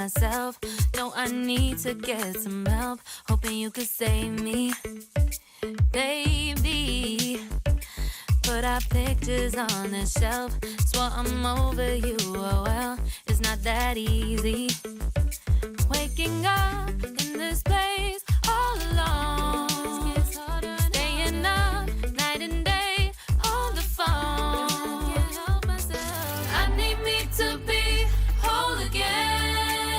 myself. No, I need to get some help. Hoping you could save me, baby. Put our pictures on the shelf. Swore I'm over you, oh well, it's not that easy. Waking up in this place all alone. Staying up night and day on the phone. I need me to be whole again.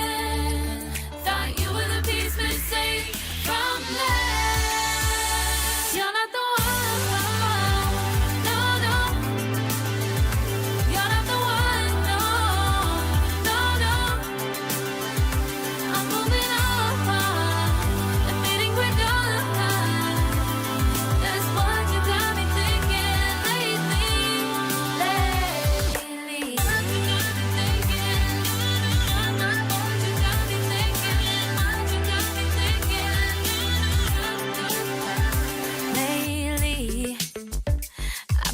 Thought you were the piece missing from last. You're not the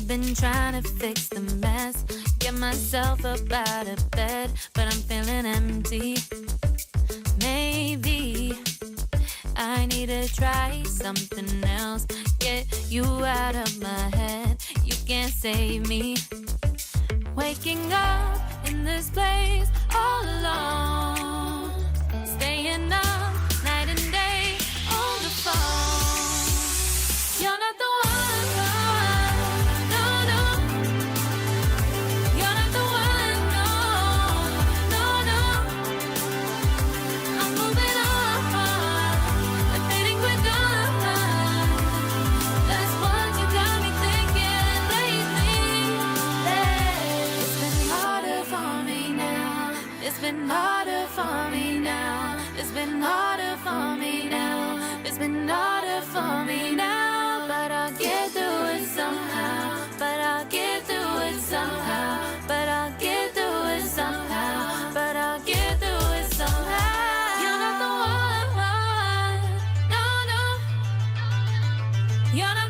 been trying to fix the mess, get myself up out of bed, but I'm feeling empty. Maybe I need to try something else, get you out of my head. You can't save me. Waking up in this place all alone, staying up night and day on the phone. You're not the one. It's been harder for me now. It's been harder for me now. It's been harder for me now. But I'll get through it somehow. But I'll get through it somehow. But I'll get through it somehow. But I'll get through it somehow. You're not the one. No, no. You're not